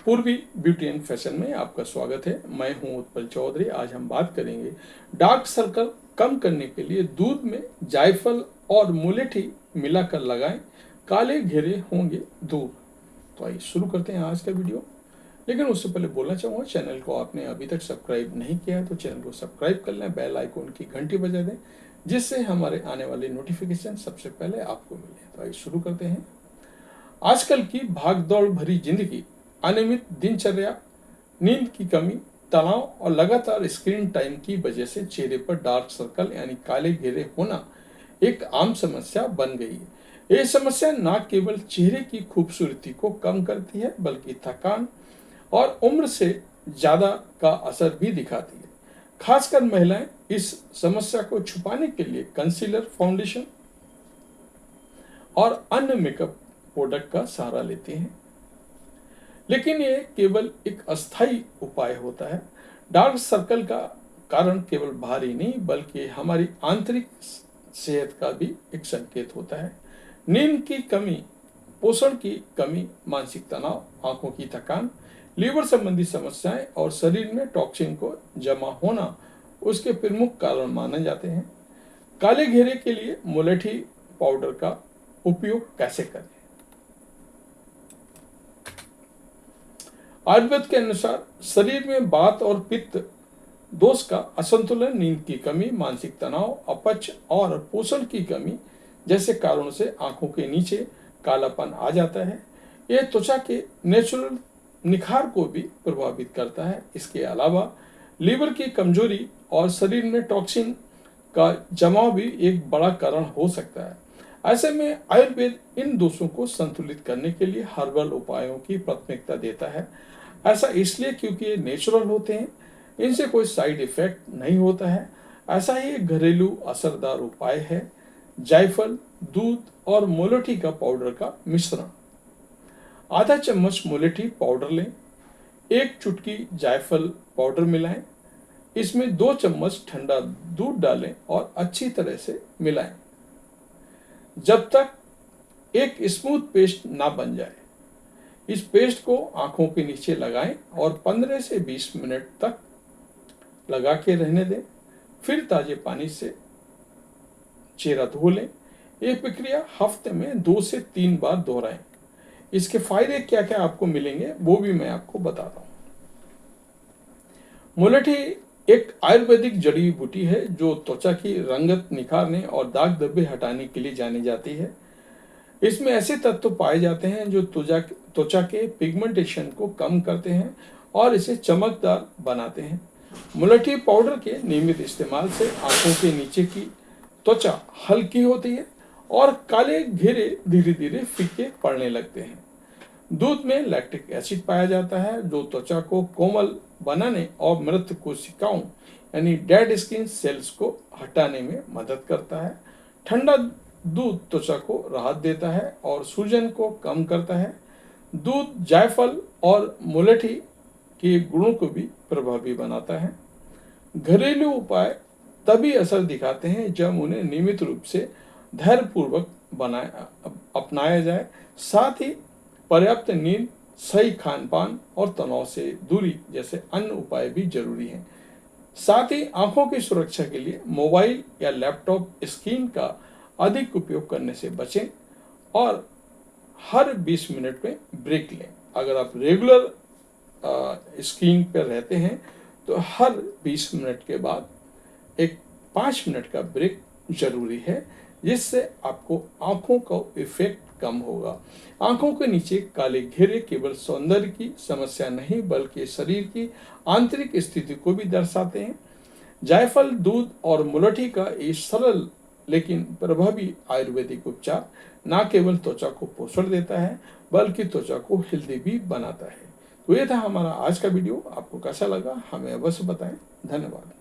पूर्वी beauty and fashion में आपका स्वागत है। मैं हूं उत्पल चौधरी। आज हम बात करेंगे डार्क सर्कल कम करने के लिए दूध में जायफल और मुलेठी मिलाकर लगाएं, काले घेरे होंगे दूर। तो आइए शुरू करते हैं आज का वीडियो। लेकिन उससे पहले बोलना चाहूँगा, चैनल को आपने अभी तक सब्सक्राइब नहीं किया है तो चैनल को सब्सक्राइब कर लें, बेल आइकॉन की घंटी बजा दें, जिससे हमारे आने वाले नोटिफिकेशन सबसे पहले आपको मिले। तो आइए शुरू करते हैं। आजकल की भागदौड़ भरी जिंदगी, अनियमित दिनचर्या, नींद की कमी, तनाव और लगातार स्क्रीन टाइम की वजह से चेहरे पर डार्क सर्कल यानी काले घेरे होना एक आम समस्या बन गई है। यह समस्या न केवल चेहरे की खूबसूरती को कम करती है बल्कि थकान और उम्र से ज्यादा का असर भी दिखाती है। खासकर महिलाएं इस समस्या को छुपाने के लिए कंसीलर, फाउंडेशन और अन्य मेकअप प्रोडक्ट का सहारा लेती हैं, लेकिन ये केवल एक अस्थायी उपाय होता है। डार्क सर्कल का कारण केवल बाहर ही नहीं बल्कि हमारी आंतरिक सेहत का भी एक संकेत होता है। नींद की कमी, पोषण की कमी, मानसिक तनाव, आंखों की थकान, लीवर संबंधी समस्याएं और शरीर में टॉक्सिन को जमा होना उसके प्रमुख कारण माने जाते हैं। काले घेरे के लिए मुलेठी पाउडर का उपयोग कैसे करें? आयुर्वेद के अनुसार शरीर में वात और पित्त दोष का असंतुलन, नींद की कमी, मानसिक तनाव, अपच और पोषण की कमी जैसे कारणों से आंखों के नीचे कालापन आ जाता है। यह त्वचा के नेचुरल निखार को भी प्रभावित करता है। इसके अलावा लीवर की कमजोरी और शरीर में टॉक्सिन का जमाव भी एक बड़ा कारण हो सकता है। ऐसे में आयुर्वेद इन दोषों को संतुलित करने के लिए हर्बल उपायों की प्राथमिकता देता है। ऐसा इसलिए क्योंकि ये नेचुरल होते हैं, इनसे कोई साइड इफेक्ट नहीं होता है। ऐसा ही एक घरेलू असरदार उपाय है जायफल, दूध और मुलेठी का पाउडर का मिश्रण। आधा चम्मच मुलेठी पाउडर लें, एक चुटकी जायफल पाउडर मिलाएं, इसमें 2 चम्मच ठंडा दूध डालें और अच्छी तरह से मिलाएं जब तक एक स्मूथ पेस्ट ना बन जाए। इस पेस्ट को आंखों के नीचे लगाएं और 15 से 20 मिनट तक लगा के रहने दें। फिर ताजे पानी से चेहरा धो लें। यह प्रक्रिया हफ्ते में 2 से 3 बार दोहराएं। इसके फायदे क्या क्या आपको मिलेंगे वो भी मैं आपको बताता हूं। मुलेठी एक आयुर्वेदिक जड़ी बूटी है जो त्वचा की रंगत निखारने और दाग धब्बे हटाने के लिए जानी जाती है। इसमें ऐसे तत्व पाए जाते हैं जो त्वचा के पिगमेंटेशन को कम करते हैं और इसे चमकदार बनाते हैं। मुलेठी पाउडर के नियमित इस्तेमाल से आंखों के नीचे की त्वचा हल्की होती है और काले घेरे धीरे धीरे फीके पड़ने लगते हैं। दूध में लैक्टिक एसिड पाया जाता है जो त्वचा को कोमल बनाने और मृत कोशिकाओं यानी डेड स्किन सेल्स को हटाने में मदद करता है। ठंडा दूध त्वचा को राहत देता है और सूजन को कम करता है। दूध जायफल और मुलेठी के गुणों को भी प्रभावी बनाता है। घरेलू उपाय तभी असर दिखाते हैं जब उन्हें नियमित रूप से धैर्यपूर्वक अपनाया जाए। साथ ही पर्याप्त नींद, सही खान पान और तनाव से दूरी जैसे अन्य उपाय भी जरूरी हैं। साथ ही आंखों की सुरक्षा के लिए मोबाइल या लैपटॉप स्क्रीन का अधिक उपयोग करने से बचें और हर 20 मिनट में ब्रेक लें। अगर आप रेगुलर स्क्रीन पर रहते हैं तो हर 20 मिनट के बाद एक 5 मिनट का ब्रेक जरूरी है, जिससे आपको आंखों का इफेक्ट कम होगा। आंखों के नीचे काले घेरे केवल सौंदर्य की समस्या नहीं बल्कि शरीर की आंतरिक स्थिति को भी दर्शाते हैं। जायफल, दूध और मुलेठी का ये सरल लेकिन प्रभावी आयुर्वेदिक उपचार न केवल त्वचा को पोषण देता है बल्कि त्वचा को हेल्दी भी बनाता है। तो ये था हमारा आज का वीडियो। आपको कैसा लगा हमें अवश्य बताएं। धन्यवाद।